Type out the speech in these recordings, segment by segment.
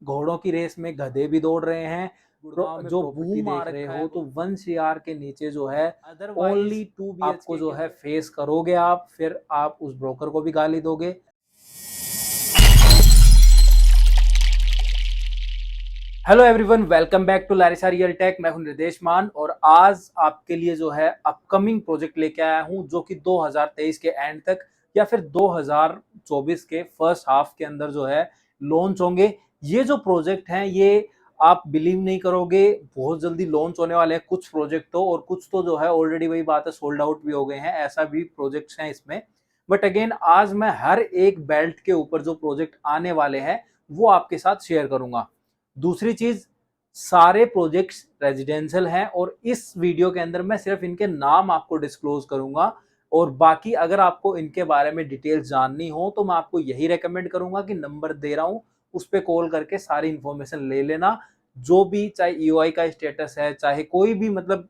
घोड़ों की रेस में गधे भी दौड़ रहे हैं। जो बूम देख रहे हो तो 1 CR के नीचे जो है ओनली 2 BHK आपको जो है फेस करोगे आप, फिर आप उस ब्रोकर को भी गाली दोगे। Hello everyone, welcome back to Larissa real tech. मैं हूं निर्देश मान और आज आपके लिए जो है अपकमिंग प्रोजेक्ट लेके आया हूं जो कि 2023 के एंड तक या फिर 2024 के फर्स्ट हाफ के अंदर जो है लॉन्च होंगे। ये जो प्रोजेक्ट हैं ये आप बिलीव नहीं करोगे, बहुत जल्दी लॉन्च होने वाले हैं। कुछ प्रोजेक्ट तो और कुछ तो जो है ऑलरेडी वही बात है सोल्ड आउट भी हो गए हैं, ऐसा भी प्रोजेक्ट्स हैं इसमें। बट अगेन आज मैं हर एक बेल्ट के ऊपर जो प्रोजेक्ट आने वाले हैं वो आपके साथ शेयर करूंगा। दूसरी चीज, सारे प्रोजेक्ट्स रेजिडेंशियल हैं और इस वीडियो के अंदर मैं सिर्फ इनके नाम आपको डिस्क्लोज करूंगा और बाकी अगर आपको इनके बारे में डिटेल्स जाननी हो तो मैं आपको यही रेकमेंड करूंगा कि नंबर दे रहा हूं उस पर कॉल करके सारी इंफॉर्मेशन ले लेना। जो भी चाहे ईओआई का स्टेटस है, चाहे कोई भी मतलब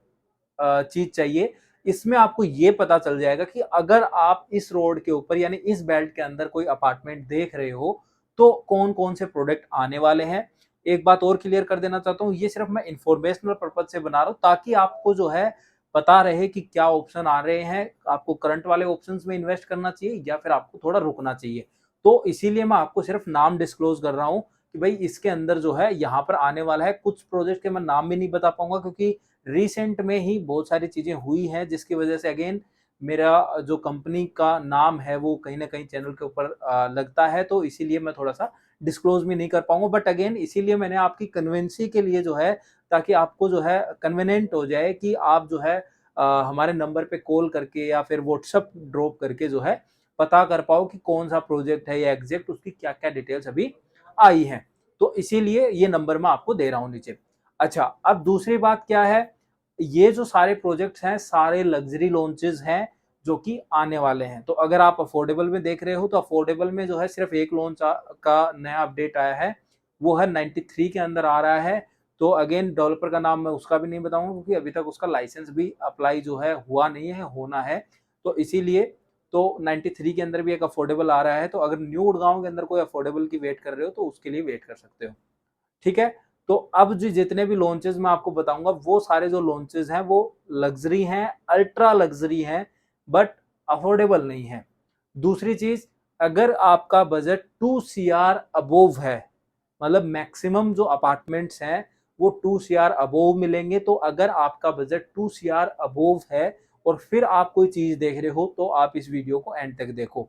चीज चाहिए, इसमें आपको ये पता चल जाएगा कि अगर आप इस रोड के ऊपर यानी इस बेल्ट के अंदर कोई अपार्टमेंट देख रहे हो तो कौन कौन से प्रोडक्ट आने वाले हैं। एक बात और क्लियर कर देना चाहता हूँ, ये सिर्फ मैं इंफॉर्मेशनल पर्पज से बना रहा हूँ ताकि आपको जो है पता रहे कि क्या ऑप्शन आ रहे हैं, आपको करंट वाले ऑप्शंस में इन्वेस्ट करना चाहिए या फिर आपको थोड़ा रुकना चाहिए। तो इसीलिए मैं आपको सिर्फ नाम डिस्क्लोज कर रहा हूँ कि भाई इसके अंदर जो है यहाँ पर आने वाला है। कुछ प्रोजेक्ट के मैं नाम भी नहीं बता पाऊंगा क्योंकि रिसेंट में ही बहुत सारी चीजें हुई हैं जिसकी वजह से अगेन मेरा जो कंपनी का नाम है वो कहीं ना कहीं चैनल के ऊपर लगता है, तो इसीलिए मैं थोड़ा सा डिस्क्लोज भी नहीं कर पाऊंगा। बट अगेन इसीलिए मैंने आपकी कन्वेंसी के लिए जो है, ताकि आपको जो है कन्वीनियंट हो जाए कि आप जो है हमारे नंबर पे कॉल करके या फिर व्हाट्सएप ड्रॉप करके जो है पता कर पाओ कि कौन सा प्रोजेक्ट है या एग्जैक्ट उसकी क्या क्या डिटेल्स अभी आई हैं। तो इसीलिए ये नंबर मैं आपको दे रहा हूँ नीचे। अच्छा, अब दूसरी बात क्या है, ये जो सारे प्रोजेक्ट्स हैं सारे लग्जरी लॉन्चेस हैं जो कि आने वाले हैं। तो अगर आप अफोर्डेबल में देख रहे हो तो अफोर्डेबल में जो है सिर्फ एक लॉन्च का नया अपडेट आया है, वो है 93 के अंदर आ रहा है। तो अगेन डेवलपर का नाम मैं उसका भी नहीं बताऊंगा क्योंकि अभी तक उसका लाइसेंस भी अप्लाई जो है हुआ नहीं है, होना है। तो इसीलिए तो 93 के अंदर भी एक अफोर्डेबल आ रहा है। तो अगर न्यू गुड़गांव के अंदर कोई अफोर्डेबल की वेट कर रहे हो तो उसके लिए वेट कर सकते हो। ठीक है, तो अब जो जितने भी लॉन्चेस मैं आपको बताऊंगा वो सारे जो लॉन्चेस हैं वो लग्जरी हैं, अल्ट्रा लग्जरी हैं, बट अफोर्डेबल नहीं है। दूसरी चीज, अगर आपका बजट 2 CR अबोव है, मतलब मैक्सिमम जो अपार्टमेंट्स हैं वो 2 CR अबोव मिलेंगे। तो अगर आपका बजट 2 CR अबोव है और फिर आप कोई चीज देख रहे हो तो आप इस वीडियो को एंड तक देखो।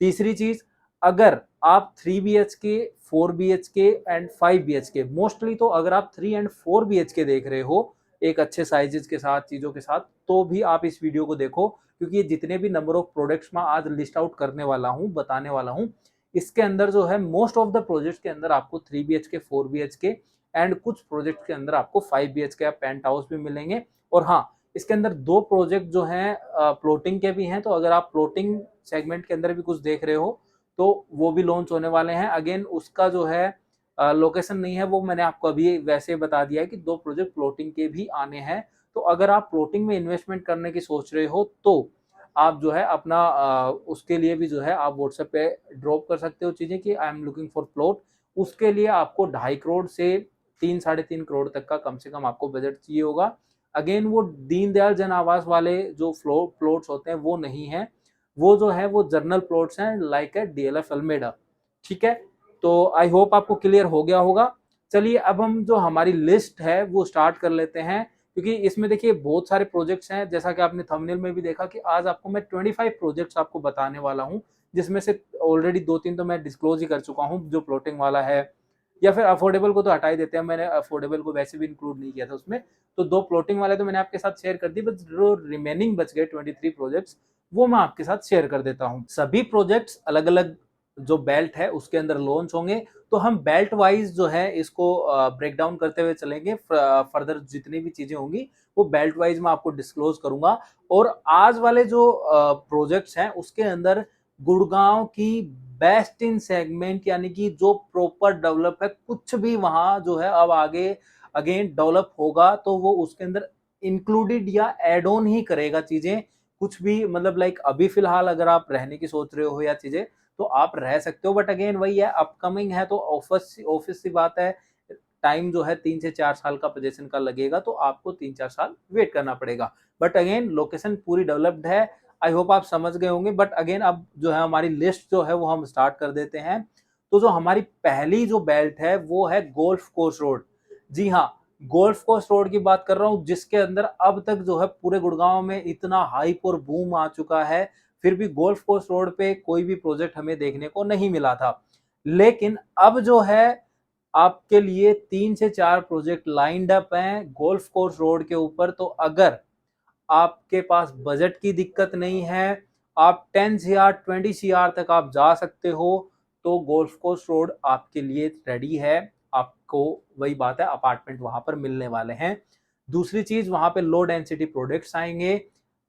तीसरी चीज, अगर आप 3 BHK, 4 BHK and 5 BHK, mostly तो अगर आप 3 और 4 BHK देख रहे हो एक अच्छे साइजेस के साथ, चीजों के साथ, तो भी आप इस वीडियो को देखो क्योंकि ये जितने भी नंबर ऑफ प्रोडक्ट्स मैं आज लिस्ट आउट करने वाला हूँ, बताने वाला हूँ, इसके अंदर जो है मोस्ट ऑफ द प्रोजेक्ट्स के अंदर आपको 3 BHK, 4 BHK एंड कुछ प्रोजेक्ट के अंदर आपको 5 BHK या पेंट हाउस भी मिलेंगे। और हाँ, इसके अंदर 2 प्रोजेक्ट जो हैं प्लॉटिंग के भी हैं, तो अगर आप प्लॉटिंग सेगमेंट के अंदर भी कुछ देख रहे हो तो वो भी लॉन्च होने वाले हैं। अगेन उसका जो है लोकेशन नहीं है, वो मैंने आपको अभी वैसे बता दिया है कि 2 प्रोजेक्ट प्लॉटिंग के भी आने हैं। तो अगर आप प्लॉटिंग में इन्वेस्टमेंट करने की सोच रहे हो तो आप जो है अपना उसके लिए भी जो है आप व्हाट्सएप पे ड्रॉप कर सकते हो चीजें कि I am looking for plot. उसके लिए आपको 2.5 करोड़ से 3-3.5 करोड़ तक का कम से कम आपको बजट चाहिए होगा। अगेन वो दीनदयाल जन आवास वाले जो प्लॉट्स होते हैं वो नहीं है, वो जो है वो जर्नल प्लॉट्स हैं लाइक है DLF अल्मेडा। ठीक है, तो आई होप आपको क्लियर हो गया होगा। चलिए अब हम जो हमारी लिस्ट है वो स्टार्ट कर लेते हैं क्योंकि इसमें देखिए बहुत सारे प्रोजेक्ट्स हैं, जैसा कि आपने थंबनेल में भी देखा कि आज आपको मैं 25 प्रोजेक्ट्स आपको बताने वाला हूं, जिसमें से ऑलरेडी 2-3 तो मैं डिस्क्लोज ही कर चुका हूं, जो प्लॉटिंग वाला है। या फिर अफोर्डेबल को तो हटा ही देते हैं, मैंने अफोर्डेबल को वैसे भी इंक्लूड नहीं किया था उसमें। तो 2 प्लॉटिंग वाले तो मैंने आपके साथ शेयर कर दी, बस जो रिमेनिंग बच गए 23 प्रोजेक्ट्स वो मैं आपके साथ शेयर कर देता हूं। सभी प्रोजेक्ट्स अलग अलग जो बेल्ट है उसके अंदर लॉन्च होंगे, तो हम बेल्ट वाइज जो है इसको ब्रेक डाउन करते हुए चलेंगे। फर्दर जितनी भी चीजें होंगी वो बेल्ट वाइज मैं आपको डिस्क्लोज करूंगा। और आज वाले जो प्रोजेक्ट्स हैं उसके अंदर गुड़गांव की बेस्ट इन सेगमेंट यानी कि जो प्रॉपर डेवलप है, कुछ भी वहां जो है अब आगे अगेन डेवलप होगा तो वो उसके अंदर इंक्लूडेड या एड ऑन ही करेगा चीजें। कुछ भी मतलब लाइक अभी फिलहाल अगर आप रहने की सोच रहे हो या चीजें, तो आप रह सकते हो। बट अगेन वही है, अपकमिंग है तो ऑफिस सी बात है, टाइम जो है 3 से 4 साल का पोजीशन का लगेगा, तो आपको 3-4 साल वेट करना पड़ेगा। बट अगेन लोकेशन पूरी डेवलप्ड है, आई होप आप समझ गए होंगे। बट अगेन अब जो है हमारी लिस्ट जो है वो हम स्टार्ट कर देते हैं। तो जो हमारी पहली जो बेल्ट है वो है गोल्फ कोर्स रोड। जी हाँ, गोल्फ कोर्स रोड की बात कर रहा हूँ, जिसके अंदर अब तक जो है पूरे गुड़गांव में इतना हाइप और बूम आ चुका है, फिर भी गोल्फ कोर्स रोड पे कोई भी प्रोजेक्ट हमें देखने को नहीं मिला था। लेकिन अब जो है आपके लिए 3 से 4 प्रोजेक्ट लाइंड अप हैं गोल्फ कोर्स रोड के ऊपर। तो अगर आपके पास बजट की दिक्कत नहीं है, आप 10 CR 20 CR तक आप जा सकते हो, तो गोल्फ कोर्स रोड आपके लिए रेडी है। आपको वही बात है, अपार्टमेंट वहां पर मिलने वाले हैं। दूसरी चीज, वहां पे लो डेंसिटी प्रोडक्ट्स आएंगे।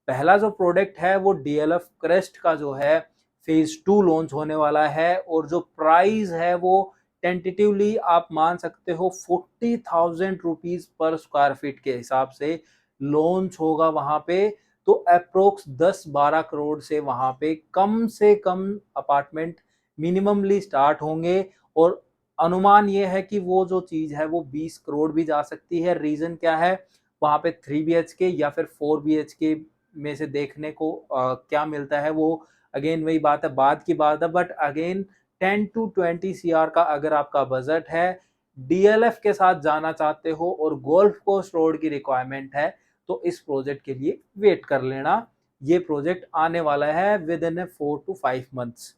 पहला जो प्रोडक्ट है वो डीएलएफ क्रेस्ट का जो है फेज 2 लॉन्च होने वाला है, और जो प्राइस है वो टेंटेटिवली आप मान सकते हो 40,000 रुपीज पर स्क्वायर फीट के हिसाब से लॉन्च होगा वहां पे। तो अप्रोक्स 10-12 करोड़ से वहां पे कम से कम अपार्टमेंट मिनिममली स्टार्ट होंगे, और अनुमान ये है कि वो जो चीज है वो 20 करोड़ भी जा सकती है। रीजन क्या है, वहां पे 3 BHK या फिर 4 BHK में से देखने को क्या मिलता है, वो अगेन वही बात है, बाद की बात है। बट अगेन 10 to 20 CR का अगर आपका बजट है, डीएलएफ के साथ जाना चाहते हो और गोल्फ कोर्स रोड की रिक्वायरमेंट है, तो इस प्रोजेक्ट के लिए वेट कर लेना। ये प्रोजेक्ट आने वाला है with in 4 to 5 months.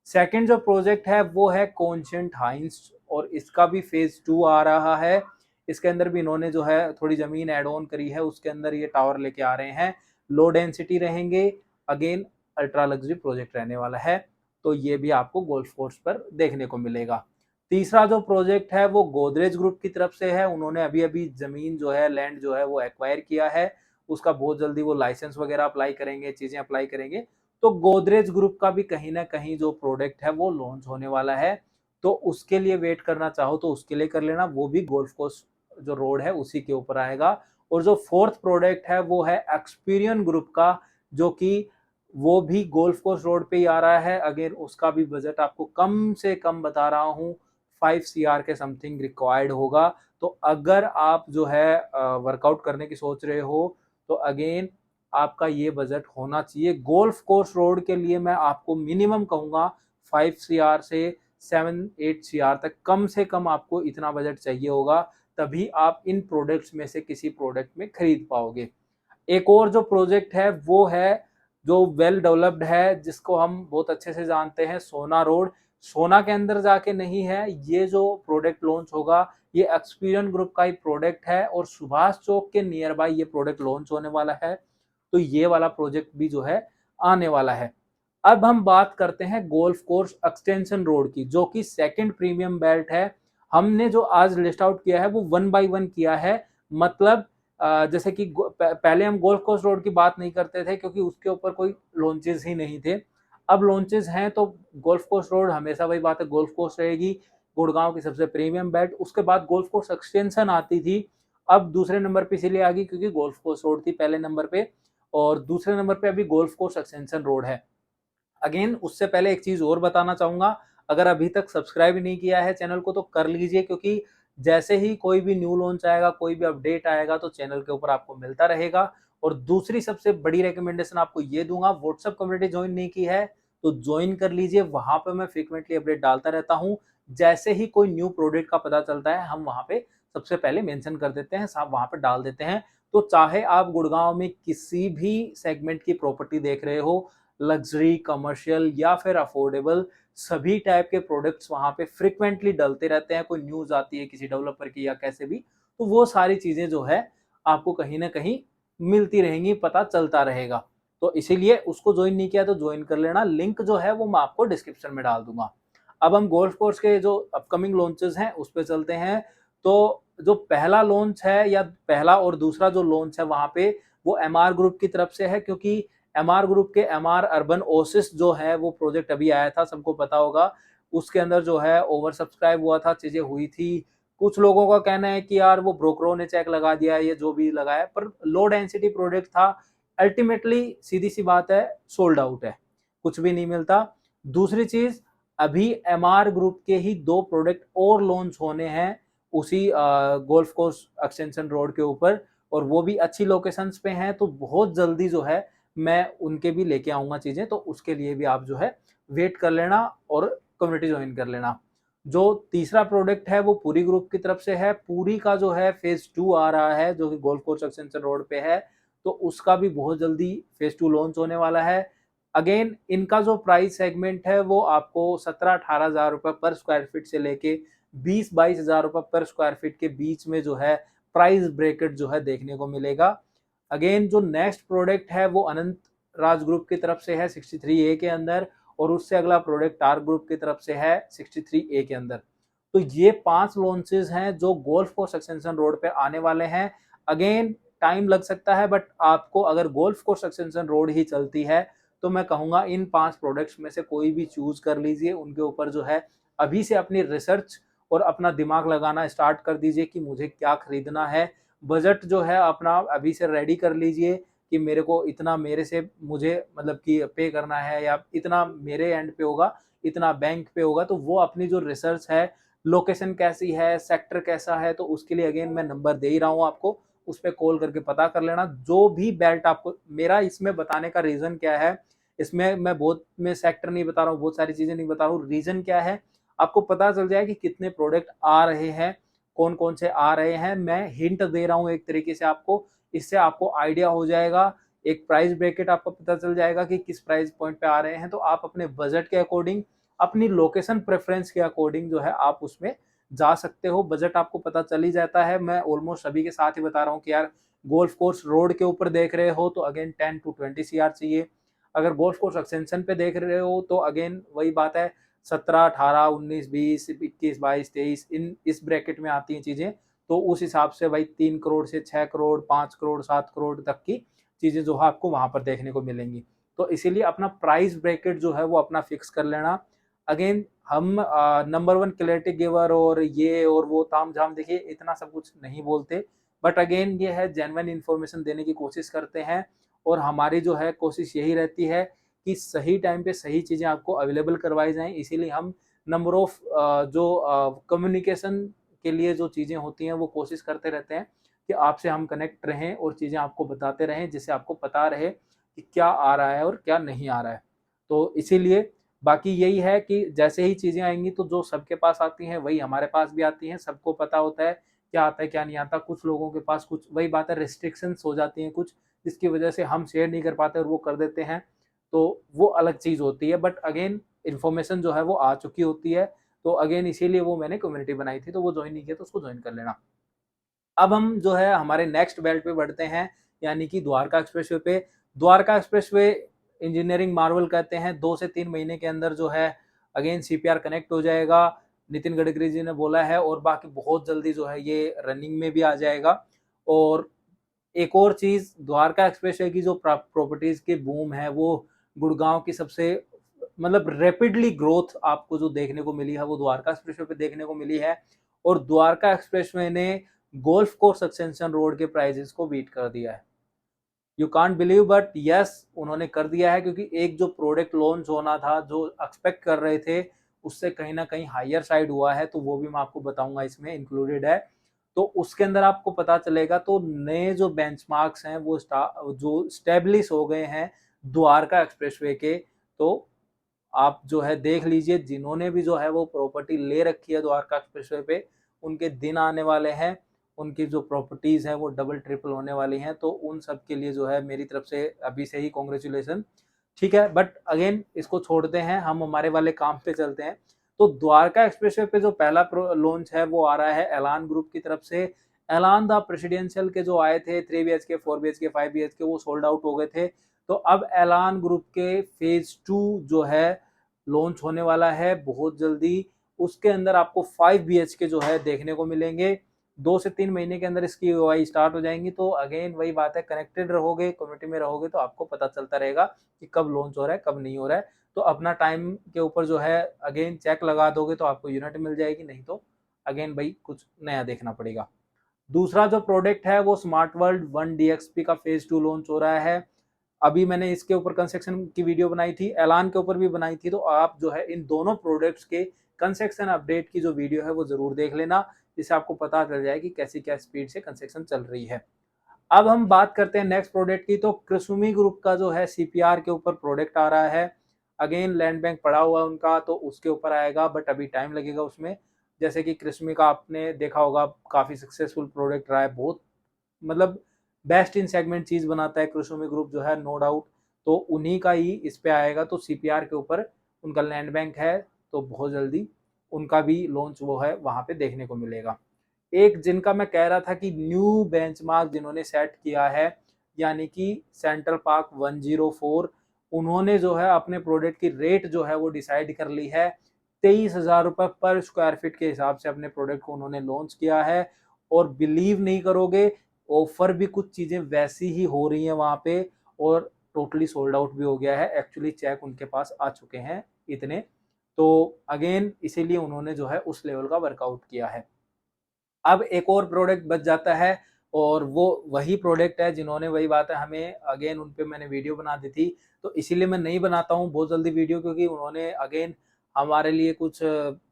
Second जो प्रोजेक्ट है वो है कॉन्शेंट हाइंस, और इसका भी फेज 2 आ रहा है। इसके अंदर भी इन्होंने जो है थोड़ी जमीन एड ऑन करी है, उसके अंदर ये टावर लेके आ रहे हैं, लो डेंसिटी रहेंगे, अगेन अल्ट्रा लग्जरी प्रोजेक्ट रहने वाला है। तो ये भी आपको गोल्फ कोर्स पर देखने को मिलेगा। तीसरा जो प्रोजेक्ट है वो गोदरेज ग्रुप की तरफ से है। उन्होंने अभी अभी जमीन जो है, लैंड जो है वो एक्वायर किया है, उसका बहुत जल्दी वो लाइसेंस वगैरह अप्लाई करेंगे, चीजें अप्लाई करेंगे। तो गोदरेज ग्रुप का भी कहीं ना कहीं जो प्रोडक्ट है वो लॉन्च होने वाला है, तो उसके लिए वेट करना चाहो तो उसके लिए कर लेना, वो भी गोल्फ कोर्स जो रोड है उसी के ऊपर आएगा। और जो फोर्थ प्रोडक्ट है वो है एक्सपीरियन ग्रुप का, जो कि वो भी गोल्फ कोर्स रोड पे ही आ रहा है। अगेन उसका भी बजट आपको कम से कम बता रहा हूँ 5 CR के समथिंग रिक्वायर्ड होगा। तो अगर आप जो है वर्कआउट करने की सोच रहे हो, तो अगेन आपका ये बजट होना चाहिए। गोल्फ कोर्स रोड के लिए मैं आपको मिनिमम कहूंगा 5 CR से 7-8 CR तक कम से कम आपको इतना बजट चाहिए होगा, तभी आप इन प्रोडक्ट्स में से किसी प्रोडक्ट में खरीद पाओगे। एक और जो प्रोजेक्ट है वो है जो वेल डेवलप्ड है, जिसको हम बहुत अच्छे से जानते हैं, सोना रोड। सोना के अंदर जाके नहीं है, ये जो प्रोडक्ट लॉन्च होगा ये एक्सपीरियन ग्रुप का ही प्रोडक्ट है, और सुभाष चौक के नियर बाय ये प्रोडक्ट लॉन्च होने वाला है। तो ये वाला प्रोजेक्ट भी जो है आने वाला है। अब हम बात करते हैं गोल्फ कोर्स एक्सटेंशन रोड की, जो कि सेकंड प्रीमियम बेल्ट है। हमने जो आज लिस्ट आउट किया है वो 1 by 1 किया है। मतलब जैसे कि पहले हम गोल्फ कोर्स रोड की बात नहीं करते थे, क्योंकि उसके ऊपर कोई लॉन्चेस ही नहीं थे। अब लॉन्चेस हैं, तो गोल्फ कोर्स रोड हमेशा वही बात है, गोल्फ कोर्स रहेगी, गुड़गांव की सबसे प्रीमियम बेल्ट। उसके बाद गोल्फ कोर्स एक्सटेंशन आती थी, अब दूसरे नंबर पे इसीलिए आ गई क्योंकि गोल्फ कोर्स रोड थी पहले नंबर पे, और दूसरे नंबर पे अभी गोल्फ कोर्स एक्सटेंशन रोड है। अगेन उससे पहले एक चीज और बताना चाहूंगा, अगर अभी तक सब्सक्राइब नहीं किया है चैनल को तो कर लीजिए, क्योंकि जैसे ही कोई भी न्यू लॉन्च आएगा, कोई भी अपडेट आएगा, तो चैनल के ऊपर आपको मिलता रहेगा। और दूसरी सबसे बड़ी रिकमेंडेशन आपको ये दूंगा, व्हाट्सएप कम्युनिटी ज्वाइन नहीं की है तो ज्वाइन कर लीजिए, वहां पे मैं फ्रीक्वेंटली अपडेट डालता रहता हूँ। जैसे ही कोई न्यू प्रोडक्ट का पता चलता है, हम वहां पे सबसे पहले मेंशन कर देते हैं, साहब वहां पे डाल देते हैं। तो चाहे आप गुड़गांव में किसी भी सेगमेंट की प्रॉपर्टी देख रहे हो, लग्जरी, कमर्शियल या फिर अफोर्डेबल, सभी टाइप के प्रोडक्ट्स वहां पे फ्रिक्वेंटली डलते रहते हैं। कोई न्यूज आती है किसी डेवलपर की या कैसे भी, तो वो सारी चीजें जो है आपको कहीं ना कहीं मिलती रहेंगी, पता चलता रहेगा। तो इसीलिए उसको ज्वाइन नहीं किया तो ज्वाइन कर लेना, लिंक जो है वो मैं आपको डिस्क्रिप्शन में डाल दूंगा। अब हम गोल्फ कोर्स के जो अपकमिंग लॉन्चेस हैं उस पर चलते हैं। तो जो पहला लॉन्च है, या पहला और दूसरा जो लॉन्च है वहां पे, वो एमआर ग्रुप की तरफ से है, क्योंकि एमआर ग्रुप के एमआर अर्बन ओसिस जो है वो प्रोजेक्ट अभी आया था, सबको पता होगा। उसके अंदर जो है ओवर सब्सक्राइब हुआ था, चीजें हुई थी। कुछ लोगों का कहना है कि यार वो ब्रोकरों ने चेक लगा दिया है, ये जो भी लगाया, पर लो डेंसिटी प्रोडक्ट था। अल्टीमेटली सीधी सी बात है, सोल्ड आउट है, कुछ भी नहीं मिलता। दूसरी चीज, अभी एमआर ग्रुप के ही 2 प्रोडक्ट और लॉन्च होने हैं उसी गोल्फ कोर्स एक्सटेंशन रोड के ऊपर, और वो भी अच्छी लोकेशंस पे हैं, तो बहुत जल्दी जो है मैं उनके भी लेके आऊंगा चीजें, तो उसके लिए भी आप जो है वेट कर लेना और कम्युनिटी ज्वाइन कर लेना। जो तीसरा प्रोडक्ट है वो पूरी ग्रुप की तरफ से है। पूरी का जो है फेज 2 आ रहा है जो कि गोल्फ कोर्स एक्सटेंशन रोड पे है, तो उसका भी बहुत जल्दी फेज 2 लॉन्च होने वाला है। अगेन इनका जो प्राइस सेगमेंट है वो आपको 17-18 हजार रुपए पर स्क्वायर फीट से लेके 20-22 हजार रुपए पर स्क्वायर फीट के बीच में जो है प्राइस ब्रेकेट जो है देखने को मिलेगा। अगेन जो नेक्स्ट प्रोडक्ट है वो अनंत राज ग्रुप की तरफ से है 63A के अंदर, और उससे अगला प्रोडक्ट आर ग्रुप की तरफ से है 63A के अंदर। तो ये 5 लॉन्चेस हैं जो गोल्फ कोर्स एक्सटेंशन रोड पे आने वाले हैं। अगेन टाइम लग सकता है, बट आपको अगर गोल्फ कोर्स एक्सटेंशन रोड ही चलती है तो मैं कहूंगा इन 5 प्रोडक्ट्स में से कोई भी चूज कर लीजिए। उनके ऊपर जो है अभी से अपनी रिसर्च और अपना दिमाग लगाना स्टार्ट कर दीजिए कि मुझे क्या खरीदना है। बजट जो है अपना अभी से रेडी कर लीजिए कि मेरे को इतना मेरे से मुझे मतलब कि पे करना है, या इतना मेरे एंड पे होगा, इतना बैंक पे होगा। तो वो अपनी जो रिसर्च है, लोकेशन कैसी है, सेक्टर कैसा है, तो उसके लिए अगेन मैं नंबर दे ही रहा हूँ आपको, उस पर कॉल करके पता कर लेना। जो भी बेल्ट आपको, मेरा इसमें बताने का रीजन क्या है, इसमें मैं बहुत में सेक्टर नहीं बता रहा हूँ, बहुत सारी चीजें नहीं बता रहा हूँ। रीजन क्या है, आपको पता चल जाए कि कितने प्रोडक्ट आ रहे हैं, कौन कौन से आ रहे हैं। मैं हिंट दे रहा हूँ एक तरीके से आपको, इससे आपको आइडिया हो जाएगा, एक प्राइस ब्रैकेट आपको पता चल जाएगा कि किस प्राइस पॉइंट पे आ रहे हैं। तो आप अपने बजट के अकॉर्डिंग, अपनी लोकेशन प्रेफरेंस के अकॉर्डिंग जो है आप उसमें जा सकते हो। बजट आपको पता चल ही जाता है। मैं ऑलमोस्ट सभी के साथ ही बता रहा हूँ कि यार गोल्फ कोर्स रोड के ऊपर देख रहे हो तो अगेन 10 to 20 CR चाहिए। अगर गोल्फ कोर्स एक्सटेंशन पे देख रहे हो तो अगेन वही बात है, 17, 18, 19, 20, 21, 22, 23 इन इस ब्रैकेट में आती हैं चीजें। तो उस हिसाब से भाई 3 करोड़ से 6 करोड़, 5 करोड़, 7 करोड़ तक की चीजें जो है आपको वहां पर देखने को मिलेंगी। तो इसीलिए अपना प्राइस ब्रैकेट जो है वो अपना फिक्स कर लेना। अगेन हम नंबर 1 क्लैरिटी गिवर और ये और वो ताम झाम, देखिए इतना सब कुछ नहीं बोलते, बट अगेन ये है जेन्युइन इन्फॉर्मेशन देने की कोशिश करते हैं। और हमारी जो है कोशिश यही रहती है कि सही टाइम पे सही चीज़ें आपको अवेलेबल करवाई जाएं। इसीलिए हम नंबर ऑफ जो कम्युनिकेशन के लिए जो चीज़ें होती हैं वो कोशिश करते रहते हैं कि आपसे हम कनेक्ट रहें और चीज़ें आपको बताते रहें, जिससे आपको पता रहे कि क्या आ रहा है और क्या नहीं आ रहा है। तो इसीलिए बाकी यही है कि जैसे ही चीज़ें आएंगी तो जो सबके पास आती हैं वही हमारे पास भी आती हैं। सबको पता होता है क्या आता है क्या नहीं आता। कुछ लोगों के पास कुछ वही बात है, रिस्ट्रिक्शंस हो जाती हैं कुछ, जिसकी वजह से हम शेयर नहीं कर पाते और वो कर देते हैं, तो वो अलग चीज़ होती है। बट अगेन इन्फॉर्मेशन जो है वो आ चुकी होती है, तो अगेन इसीलिए वो मैंने कम्युनिटी बनाई थी। तो वो ज्वाइन नहीं किया तो उसको ज्वाइन कर लेना। अब हम जो है हमारे नेक्स्ट बेल्ट पे बढ़ते हैं, यानी कि द्वारका एक्सप्रेसवे पे। द्वारका एक्सप्रेसवे इंजीनियरिंग मार्वल कहते हैं, 2 से 3 महीने के अंदर जो है अगेन सीपीआर कनेक्ट हो जाएगा, नितिन गडकरी जी ने बोला है। और बाकी बहुत जल्दी जो है ये रनिंग में भी आ जाएगा। और एक और चीज, द्वारका एक्सप्रेसवे की जो प्रॉपर्टीज की बूम है वो गुड़गांव की सबसे मतलब रैपिडली ग्रोथ आपको जो देखने को मिली है वो द्वारका एक्सप्रेसवे पे देखने को मिली है। और द्वारका एक्सप्रेसवे ने गोल्फ कोर्स एक्सटेंशन रोड के प्राइजेस को बीट कर दिया है। You can't believe, but yes उन्होंने कर दिया है, क्योंकि एक जो प्रोडक्ट लॉन्च होना था जो एक्सपेक्ट कर रहे थे उससे कहीं ना कहीं हायर साइड हुआ है। तो वो भी मैं आपको बताऊंगा, इसमें इंक्लूडेड है। तो उसके अंदर आपको पता चलेगा। तो नए जो बेंचमार्क्स हैं वो जो स्टेब्लिश हो गए हैं द्वारका एक्सप्रेसवे के। तो आप जो है देख लीजिए, जिन्होंने भी जो है वो प्रॉपर्टी ले रखी है द्वारका एक्सप्रेसवे पे, उनके दिन आने वाले हैं। उनकी जो प्रॉपर्टीज हैं वो डबल ट्रिपल होने वाली हैं। तो उन सब के लिए जो है मेरी तरफ से अभी से ही कॉन्ग्रेचुलेसन। ठीक है, बट अगेन इसको छोड़ते हैं, हम हमारे वाले काम पे चलते हैं। तो द्वारका एक्सप्रेसवे पे जो पहला लॉन्च है वो आ रहा है एलान ग्रुप की तरफ से। एलान द प्रेसिडेंशियल के जो आए थे 3 BHK, 4 BHK, 5 BHK, वो सोल्ड आउट हो गए थे। तो अब एलान ग्रुप के फेज 2 जो है लॉन्च होने वाला है बहुत जल्दी। उसके अंदर आपको 5 BHK जो है देखने को मिलेंगे। 2 से 3 महीने के अंदर इसकी ईओआई स्टार्ट हो जाएंगी। तो अगेन वही बात है, कनेक्टेड रहोगे, कम्युनिटी में रहोगे तो आपको पता चलता रहेगा कि कब लॉन्च हो रहा है कब नहीं हो रहा है। तो अपना टाइम के ऊपर जो है अगेन चेक लगा दोगे तो आपको यूनिट मिल जाएगी, नहीं तो अगेन भाई कुछ नया देखना पड़ेगा। दूसरा जो प्रोडक्ट है वो स्मार्ट वर्ल्ड 1 DXP का फेज 2 लॉन्च हो रहा है। अभी मैंने इसके ऊपर कंस्ट्रक्शन की वीडियो बनाई थी, एलान के ऊपर भी बनाई थी, तो आप जो है इन दोनों प्रोडक्ट्स के कंस्ट्रक्शन अपडेट की जो वीडियो है वो जरूर देख लेना, जिससे आपको पता चल जाए कि कैसी क्या स्पीड से कंस्ट्रक्शन चल रही है। अब हम बात करते हैं नेक्स्ट प्रोडक्ट की। तो कृसुमी ग्रुप का जो है सीपीआर के ऊपर प्रोडक्ट आ रहा है। अगेन लैंड बैंक पड़ा हुआ है उनका, तो उसके ऊपर आएगा, बट अभी टाइम लगेगा उसमें। जैसे कि कृसुमी का आपने देखा होगा, काफी सक्सेसफुल प्रोडक्ट रहा है, बहुत मतलब बेस्ट इन सेगमेंट चीज बनाता है कृसुमी ग्रुप जो है, नो डाउट। तो उन्हीं का ही इस पे आएगा, तो सीपीआर के ऊपर उनका लैंड बैंक है, तो बहुत जल्दी उनका भी लॉन्च वो है वहां पे देखने को मिलेगा। एक जिनका मैं कह रहा था कि न्यू बेंचमार्क जिन्होंने सेट किया है, यानी कि सेंट्रल पार्क 104, उन्होंने जो है अपने प्रोडक्ट की रेट जो है वो डिसाइड कर ली है। 23,000 रुपये पर स्क्वायर फीट के हिसाब से अपने प्रोडक्ट को उन्होंने लॉन्च किया है। और बिलीव नहीं करोगे, ऑफर भी कुछ चीजें वैसी ही हो रही हैं वहां पे, और टोटली सोल्ड आउट भी हो गया है। एक्चुअली चेक उनके पास आ चुके हैं इतने। तो अगेन इसीलिए उन्होंने जो है उस लेवल का वर्कआउट किया है। अब एक और प्रोडक्ट बच जाता है, और वो वही प्रोडक्ट है जिन्होंने, वही बात है, हमें अगेन उन पे मैंने वीडियो बना दी थी, तो इसीलिए मैं नहीं बनाता हूँ बहुत जल्दी वीडियो, क्योंकि उन्होंने अगेन हमारे लिए कुछ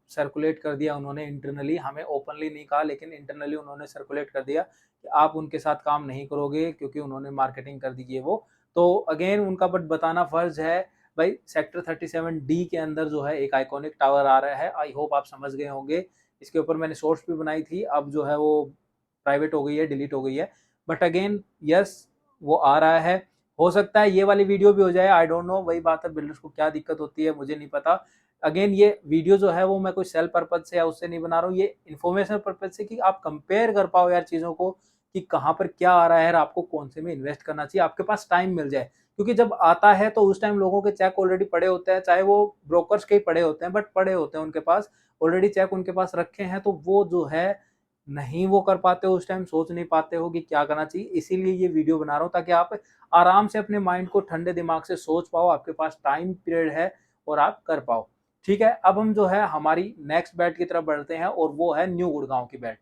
सर्कुलेट कर दिया उन्होंने इंटरनली, हमें ओपनली नहीं कहा, लेकिन इंटरनली उन्होंने सर्कुलेट कर दिया कि आप उनके साथ काम नहीं करोगे, क्योंकि उन्होंने मार्केटिंग कर दी है वो। तो अगेन उनका बट बताना फर्ज है भाई। सेक्टर 37D के अंदर जो है एक आइकॉनिक टावर आ रहा है, आई होप आप समझ गए होंगे। इसके ऊपर मैंने शॉर्ट्स भी बनाई थी, अब जो है वो प्राइवेट हो गई है, डिलीट हो गई है, बट अगेन यस, वो आ रहा है। हो सकता है ये वाली वीडियो भी हो जाए, आई डोंट नो, वही बात है, बिल्डर्स को क्या दिक्कत होती है मुझे नहीं पता। अगेन ये वीडियो जो है वो मैं कोई सेल पर्पज से या उससे नहीं बना रहा हूँ, ये इन्फॉर्मेशन पर्पज से, कि आप कंपेयर कर पाओ यार चीजों को, कि कहाँ पर क्या आ रहा है और आपको कौन से में इन्वेस्ट करना चाहिए, आपके पास टाइम मिल जाए। क्योंकि जब आता है तो उस टाइम लोगों के चेक ऑलरेडी पड़े होते हैं, चाहे वो ब्रोकर्स के ही पड़े होते हैं, बट पड़े होते हैं उनके पास ऑलरेडी, चेक उनके पास रखे हैं, तो वो जो है नहीं वो कर पाते हो उस टाइम, सोच नहीं पाते हो कि क्या करना चाहिए। इसीलिए ये वीडियो बना रहा हूँ, ताकि आप आराम से अपने माइंड को ठंडे दिमाग से सोच पाओ, आपके पास टाइम पीरियड है और आप कर पाओ। ठीक है, अब हम जो है हमारी नेक्स्ट बैट की तरफ बढ़ते हैं, और वो है न्यू गुड़गांव की बैट।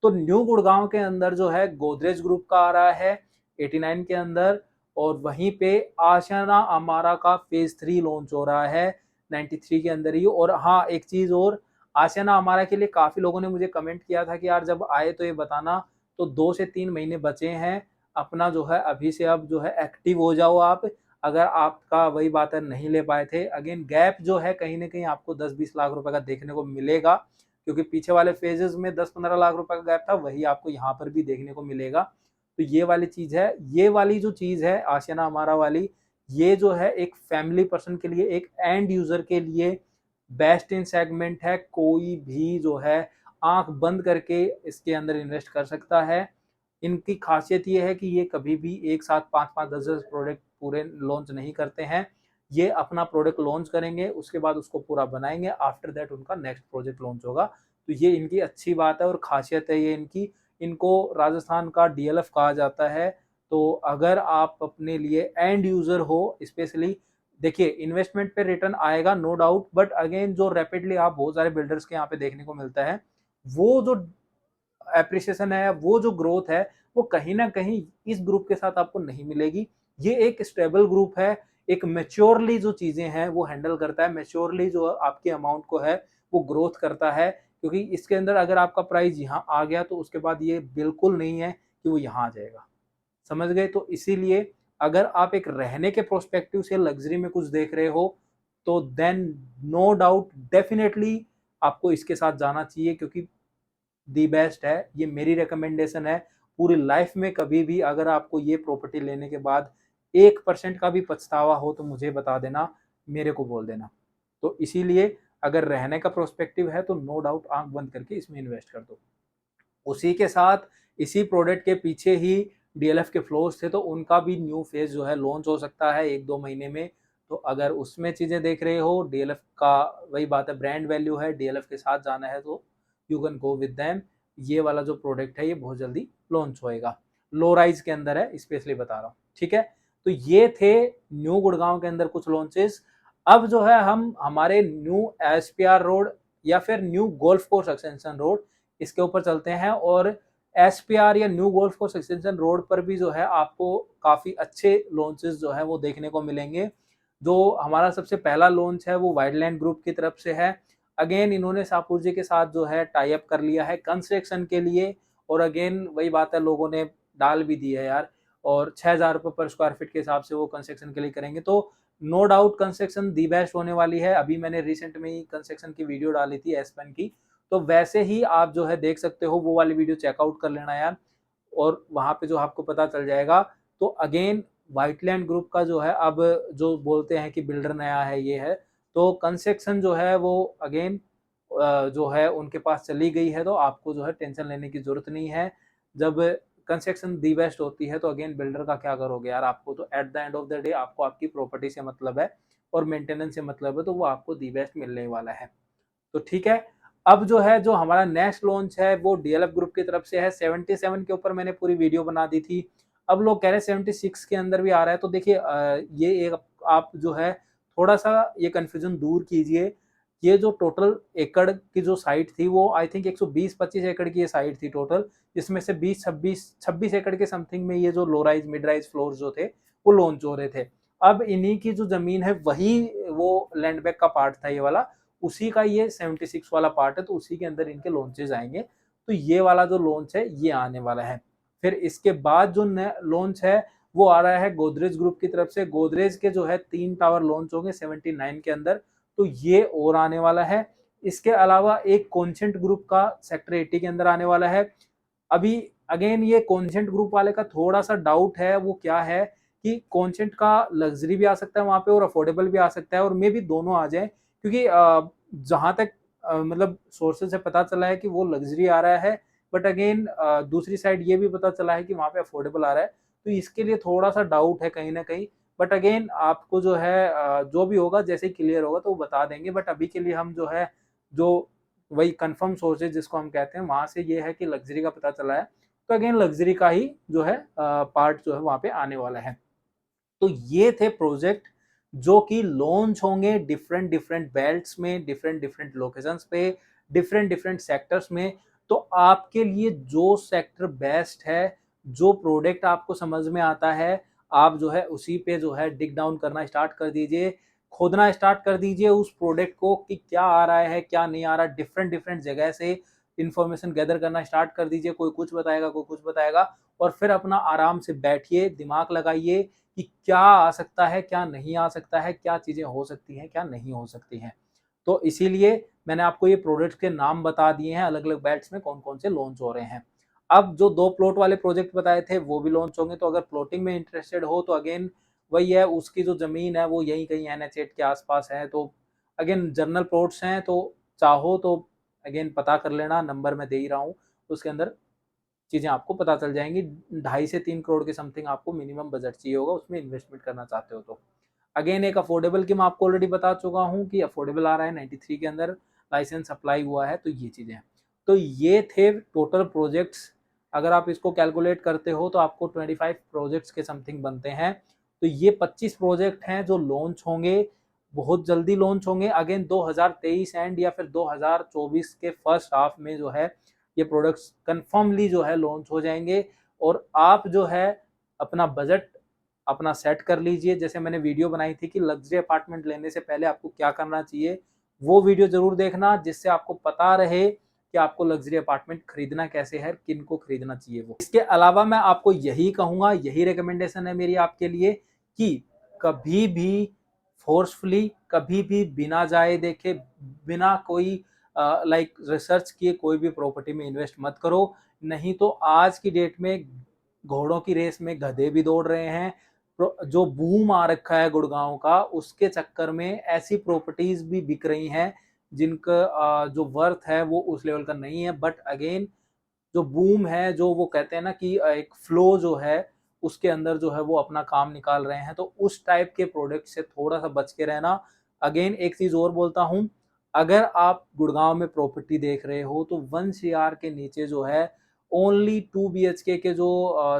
तो न्यू गुड़गांव के अंदर जो है गोदरेज ग्रुप का आ रहा है 89 के अंदर, और वहीं पे आशियाना अमारा का फेज 3 लॉन्च हो रहा है 93 के अंदर ही। और हाँ, एक चीज और, आशियाना अमारा के लिए काफी लोगों ने मुझे कमेंट किया था कि यार जब आए तो ये बताना। तो 2 से 3 महीने बचे हैं, अपना जो है अभी से अब जो है एक्टिव हो जाओ आप, अगर आपका वही बात है नहीं ले पाए थे। अगेन गैप जो है कहीं ना कहीं आपको 10-20 लाख रुपए का देखने को मिलेगा, क्योंकि पीछे वाले फेजेस में 10-15 लाख रुपए का गैप था, वही आपको यहाँ पर भी देखने को मिलेगा। तो ये वाली चीज है, ये वाली जो चीज है आशियाना हमारा वाली, ये जो है एक फैमिली पर्सन के लिए, एक एंड यूजर के लिए बेस्ट इन सेगमेंट है। कोई भी जो है आंख बंद करके इसके अंदर इन्वेस्ट कर सकता है। इनकी खासियत ये है कि ये कभी भी एक साथ 5-5, 10-10 प्रोडक्ट पूरे लॉन्च नहीं करते हैं। ये अपना प्रोडक्ट लॉन्च करेंगे, उसके बाद उसको पूरा बनाएंगे, आफ्टर दैट उनका नेक्स्ट प्रोजेक्ट लॉन्च होगा। तो ये इनकी अच्छी बात है और खासियत है ये इनकी। इनको राजस्थान का डीएलएफ कहा जाता है। तो अगर आप अपने लिए एंड यूजर हो स्पेशली, देखिए इन्वेस्टमेंट पे रिटर्न आएगा नो डाउट, बट अगेन जो रैपिडली आप बहुत सारे बिल्डर्स के यहाँ पे देखने को मिलता है, वो जो एप्रिसिएशन है, वो जो ग्रोथ है, वो कहीं ना कहीं इस ग्रुप के साथ आपको नहीं मिलेगी। ये एक स्टेबल ग्रुप है, एक मेच्योरली जो चीजें हैं वो हैंडल करता है, मेच्योरली जो आपके अमाउंट को है वो ग्रोथ करता है। क्योंकि इसके अंदर अगर आपका प्राइस यहाँ आ गया तो उसके बाद ये बिल्कुल नहीं है कि वो यहाँ आ जाएगा, समझ गए। तो इसीलिए अगर आप एक रहने के प्रोस्पेक्टिव से लग्जरी में कुछ देख रहे हो, तो देन नो डाउट डेफिनेटली आपको इसके साथ जाना चाहिए, क्योंकि दी बेस्ट है, ये मेरी रिकमेंडेशन है। पूरी लाइफ में कभी भी अगर आपको ये प्रॉपर्टी लेने के बाद 1% का भी पछतावा हो तो मुझे बता देना, मेरे को बोल देना। तो इसीलिए अगर रहने का प्रोस्पेक्टिव है तो नो डाउट आंख बंद करके इसमें इन्वेस्ट कर दो। उसी के साथ इसी प्रोडक्ट के पीछे ही डीएलएफ के फ्लोर्स थे, तो उनका भी न्यू फेज जो है लॉन्च हो सकता है 1-2 महीने में। तो अगर उसमें चीजें देख रहे हो, डीएलएफ का वही बात है, ब्रांड वैल्यू है, डीएलएफ के साथ जाना है तो you can go with them. ये वाला जो प्रोडक्ट है ये बहुत जल्दी लॉन्च होएगा, लो राइज के अंदर है, स्पेशली बता रहा हूँ। ठीक है, तो ये थे न्यू गुड़गांव के अंदर कुछ लॉन्चेस। अब जो है हम हमारे न्यू एसपीआर रोड या फिर new golf course extension road, इसके ऊपर चलते हैं। और एसपीआर या new golf course extension road पर भी जो है आपको काफ़ी अच्छे लॉन्चेस जो है वो देखने को मिलेंगे। जो हमारा सबसे पहला लॉन्च है वो वाइल्डलैंड ग्रुप की तरफ से है। अगेन इन्होंने शाहपुर जी के साथ जो है टाई अप कर लिया है कंस्ट्रक्शन के लिए, और अगेन वही बात है, लोगों ने डाल भी दी है यार, और 6,000 रुपये पर स्क्वायर फीट के हिसाब से वो कंस्ट्रक्शन के लिए करेंगे। तो no doubt construction the best होने वाली है। अभी मैंने रिसेंट में ही कंस्ट्रक्शन की वीडियो डाली थी एसपेन की, तो वैसे ही आप जो है देख सकते हो, वो वाली वीडियो चेकआउट कर लेना यार, और वहां पे जो आपको पता चल जाएगा। तो अगेन वाइटलैंड ग्रुप का जो है, अब जो बोलते हैं कि बिल्डर नया है ये है, तो कंस्ट्रक्शन जो है वो अगेन जो है उनके पास चली गई है, तो आपको जो है टेंशन लेने की जरूरत नहीं है। जब कंस्ट्रक्शन दी बेस्ट होती है तो अगेन बिल्डर का क्या करोगे यार, आपको तो at the end of the day आपको आपकी प्रॉपर्टी से मतलब है और मेंटेनेंस से मतलब है, तो वो आपको दी बेस्ट मिलने वाला है। तो ठीक है, अब जो है जो हमारा नेक्स्ट लॉन्च है वो डीएलएफ ग्रुप की तरफ से है। 77 के ऊपर मैंने पूरी वीडियो बना दी थी। अब लोग कह रहे हैं 76 के अंदर भी आ रहा है, तो देखिए ये एक आप जो है थोड़ा सा ये कंफ्यूजन दूर कीजिए। ये जो टोटल एकड़ की जो साइट थी वो आई थिंक 120-25 एकड़ की ये साइट थी टोटल, जिसमें से 20-26 एकड़ के समथिंग में ये जो low rise mid rise floor जो थे वो लॉन्च हो रहे थे। अब इन्हीं की जो जमीन है वही वो लैंड बैंक का पार्ट था ये वाला, उसी का ये 76 वाला पार्ट है, तो उसी के अंदर इनके लॉन्चेज आएंगे। तो ये वाला जो लॉन्च है ये आने वाला है। फिर इसके बाद जो लॉन्च है वो आ रहा है गोदरेज ग्रुप की तरफ से। गोदरेज के जो है 3 टावर लॉन्च होंगे 79 के अंदर, तो ये और आने वाला है। इसके अलावा एक कॉन्सेंट ग्रुप का सेक्टर 80 के अंदर आने वाला है। अभी अगेन ये कॉन्सेंट ग्रुप वाले का थोड़ा सा डाउट है, वो क्या है कि कॉन्सेंट का लग्जरी भी आ सकता है वहां पे और अफोर्डेबल भी आ सकता है, और मे भी दोनों आ जाए, क्योंकि जहां तक मतलब सोर्सेज से पता चला है कि वो लग्जरी आ रहा है, बट अगेन दूसरी साइड ये भी पता चला है कि वहां पे अफोर्डेबल आ रहा है, तो इसके लिए थोड़ा सा डाउट है कहीं ना कहीं। बट अगेन आपको जो है जो भी होगा जैसे ही क्लियर होगा तो वो बता देंगे, बट अभी के लिए हम जो है जो वही कंफर्म सोर्सेज जिसको हम कहते हैं वहां से ये है कि लग्जरी का पता चला है, तो अगेन लग्जरी का ही जो है पार्ट जो है वहां पे आने वाला है। तो ये थे प्रोजेक्ट जो कि लॉन्च होंगे डिफरेंट डिफरेंट बेल्ट्स में, डिफरेंट डिफरेंट लोकेशंस पे, डिफरेंट डिफरेंट सेक्टर्स में। तो आपके लिए जो सेक्टर बेस्ट है, जो प्रोडक्ट आपको समझ में आता है, आप जो है उसी पे जो है डिग डाउन करना स्टार्ट कर दीजिए, खोदना स्टार्ट कर दीजिए उस प्रोडक्ट को कि क्या आ रहा है क्या नहीं आ रहा, डिफरेंट डिफरेंट जगह से इंफॉर्मेशन गैदर करना स्टार्ट कर दीजिए। कोई कुछ बताएगा कोई कुछ बताएगा, और फिर अपना आराम से बैठिए, दिमाग लगाइए कि क्या आ सकता है क्या नहीं आ सकता है, क्या चीजें हो सकती हैं क्या नहीं हो सकती हैं। तो इसीलिए मैंने आपको ये प्रोडक्ट्स के नाम बता दिए हैं, अलग अलग बैट्स में कौन कौन से लॉन्च हो रहे हैं। अब जो 2 प्लॉट वाले प्रोजेक्ट बताए थे वो भी लॉन्च होंगे, तो अगर प्लॉटिंग में इंटरेस्टेड हो तो अगेन वही है, उसकी जो जमीन है वो यहीं कहीं NH8 के आसपास है, तो अगेन जर्नल प्लॉट्स हैं, तो चाहो तो अगेन पता कर लेना, नंबर मैं दे ही रहा हूँ, उसके अंदर चीजें आपको पता चल जाएंगी। 2.5 से 3 करोड़ के समथिंग आपको मिनिमम बजट चाहिए होगा उसमें इन्वेस्टमेंट करना चाहते हो तो। अगेन एक अफोर्डेबल की मैं आपको ऑलरेडी बता चुका हूँ कि अफोर्डेबल आ रहा है 93 के अंदर, लाइसेंस अप्लाई हुआ है, तो ये चीजें हैं। तो ये थे टोटल प्रोजेक्ट्स। अगर आप इसको कैलकुलेट करते हो तो आपको 25 प्रोजेक्ट्स के समथिंग बनते हैं। तो ये 25 प्रोजेक्ट हैं जो लॉन्च होंगे, बहुत जल्दी लॉन्च होंगे। अगेन 2023 एंड या फिर 2024 के फर्स्ट हाफ में जो है ये प्रोडक्ट्स कंफर्मली जो है लॉन्च हो जाएंगे। और आप जो है अपना बजट अपना सेट कर लीजिए। जैसे मैंने वीडियो बनाई थी कि लग्जरी अपार्टमेंट लेने से पहले आपको क्या करना चाहिए, वो वीडियो जरूर देखना, जिससे आपको पता रहे कि आपको लग्जरी अपार्टमेंट खरीदना कैसे है, किन को खरीदना चाहिए। वो इसके अलावा मैं आपको यही कहूंगा, यही रिकमेंडेशन है मेरी आपके लिए कि कभी भी फोर्सफुली, कभी भी बिना जाए देखे, बिना कोई लाइक रिसर्च किए कोई भी प्रॉपर्टी में इन्वेस्ट मत करो। नहीं तो आज की डेट में घोड़ों की रेस में गधे भी दौड़ रहे हैं। जो बूम आ रखा है गुड़गांव का, उसके चक्कर में ऐसी प्रॉपर्टीज भी बिक रही हैं जिनका जो वर्थ है वो उस लेवल का नहीं है। बट अगेन जो बूम है, जो वो कहते हैं ना कि एक फ्लो जो है उसके अंदर जो है वो अपना काम निकाल रहे हैं, तो उस टाइप के प्रोडक्ट से थोड़ा सा बच के रहना। अगेन एक चीज और बोलता हूँ, अगर आप गुड़गांव में प्रॉपर्टी देख रहे हो तो 1 CR के नीचे जो है ओनली 2 BHK के जो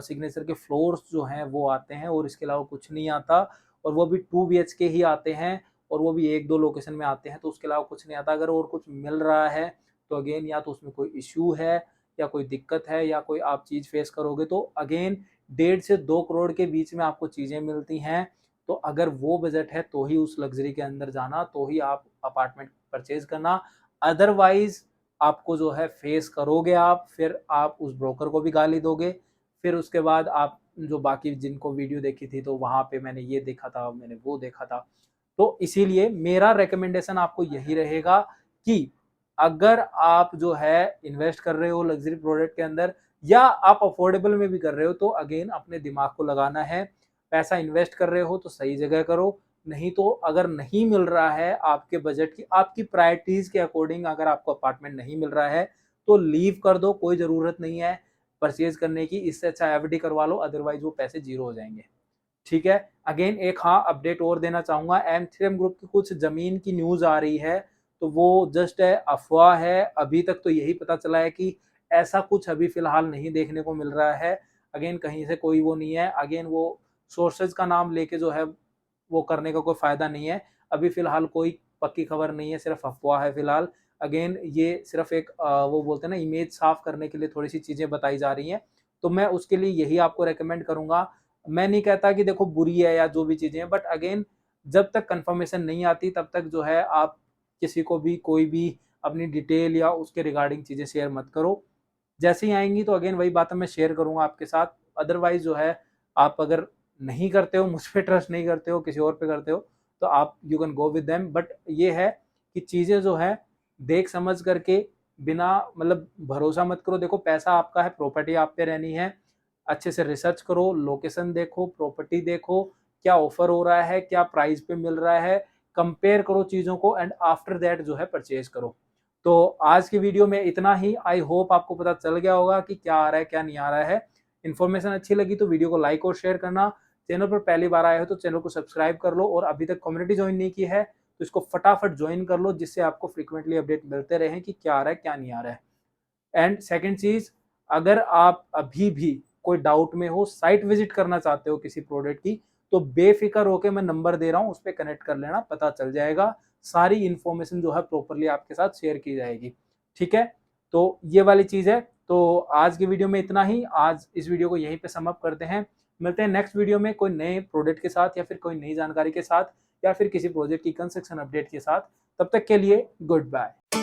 सिग्नेचर के फ्लोर्स जो हैं वो आते हैं, और इसके अलावा कुछ नहीं आता। और वो भी 2 BHK ही आते हैं, और वो भी 1-2 लोकेशन में आते हैं, तो उसके अलावा कुछ नहीं आता। अगर और कुछ मिल रहा है तो अगेन या तो उसमें कोई इश्यू है, या कोई दिक्कत है या कोई आप चीज़ फेस करोगे, तो अगेन 1.5 से 2 करोड़ के बीच में आपको चीज़ें मिलती हैं। तो अगर वो बजट है तो ही उस लग्जरी के अंदर जाना, तो ही आप अपार्टमेंट परचेज करना। अदरवाइज आपको जो है फेस करोगे आप, फिर आप उस ब्रोकर को भी गाली दोगे, फिर उसके बाद आप जो बाकी जिनको वीडियो देखी थी तो वहाँ पे मैंने ये देखा था, मैंने वो देखा था। तो इसीलिए मेरा रिकमेंडेशन आपको यही रहेगा कि अगर आप जो है इन्वेस्ट कर रहे हो लग्जरी प्रोडक्ट के अंदर या आप अफोर्डेबल में भी कर रहे हो, तो अगेन अपने दिमाग को लगाना है। पैसा इन्वेस्ट कर रहे हो तो सही जगह करो, नहीं तो अगर नहीं मिल रहा है आपके बजट की, आपकी प्रायोरिटीज के अकॉर्डिंग अगर आपको अपार्टमेंट नहीं मिल रहा है तो लीव कर दो, कोई ज़रूरत नहीं है परचेज करने की। इससे अच्छा एफडी करवा लो, अदरवाइज वो पैसे जीरो हो जाएंगे। ठीक है। अगेन एक हाँ अपडेट और देना चाहूंगा, M3M ग्रुप की कुछ जमीन की न्यूज आ रही है, तो वो जस्ट है, अफवाह है। अभी तक तो यही पता चला है कि ऐसा कुछ अभी फिलहाल नहीं देखने को मिल रहा है। अगेन कहीं से कोई वो नहीं है, अगेन वो सोर्सेज का नाम लेके जो है वो करने का कोई फायदा नहीं है। अभी फिलहाल कोई पक्की खबर नहीं है, सिर्फ अफवाह है फिलहाल। अगेन ये सिर्फ एक वो बोलते हैं ना, इमेज साफ करने के लिए थोड़ी सी चीजें बताई जा रही हैं, तो मैं उसके लिए यही आपको रेकमेंड करूंगा। मैं नहीं कहता कि देखो बुरी है या जो भी चीजें हैं, बट अगेन जब तक कंफर्मेशन नहीं आती तब तक जो है आप किसी को भी कोई भी अपनी डिटेल या उसके रिगार्डिंग चीजें शेयर मत करो। जैसे ही आएंगी तो अगेन वही बात मैं शेयर करूंगा आपके साथ। अदरवाइज जो है आप अगर नहीं करते हो, मुझ पे ट्रस्ट नहीं करते हो, किसी और पे करते हो, तो आप you can go with them. But ये है कि चीजें जो है देख समझ करके, बिना मतलब भरोसा मत करो। देखो पैसा आपका है, प्रॉपर्टी आप पे रहनी है, अच्छे से रिसर्च करो, लोकेशन देखो, प्रॉपर्टी देखो, क्या ऑफर हो रहा है, क्या प्राइस पे मिल रहा है, कंपेयर करो चीजों को एंड आफ्टर दैट जो है परचेज करो। तो आज की वीडियो में इतना ही। आई होप आपको पता चल गया होगा कि क्या आ रहा है क्या नहीं आ रहा है। इन्फॉर्मेशन अच्छी लगी तो वीडियो को लाइक और शेयर करना। चैनल पर पहली बार आए हो तो चैनल को सब्सक्राइब कर लो, और अभी तक कम्युनिटी ज्वाइन नहीं की है तो इसको फटाफट ज्वाइन कर लो, जिससे आपको फ्रिक्वेंटली अपडेट मिलते रहे कि क्या आ रहा है क्या नहीं आ रहा है। एंड सेकेंड चीज, अगर आप अभी भी कोई डाउट में हो, साइट विजिट करना चाहते हो किसी प्रोडक्ट की, तो बेफिक्र होके मैं नंबर दे रहा हूँ, उस पर कनेक्ट कर लेना, पता चल जाएगा। सारी इंफॉर्मेशन जो है प्रॉपरली आपके साथ शेयर की जाएगी। ठीक है, तो ये वाली चीज है। तो आज की वीडियो में इतना ही। आज इस वीडियो को यहीं पे समअप करते हैं। मिलते हैं नेक्स्ट वीडियो में कोई नए प्रोडक्ट के साथ, या फिर कोई नई जानकारी के साथ, या फिर किसी प्रोजेक्ट की कंस्ट्रक्शन अपडेट के साथ। तब तक के लिए गुड बाय।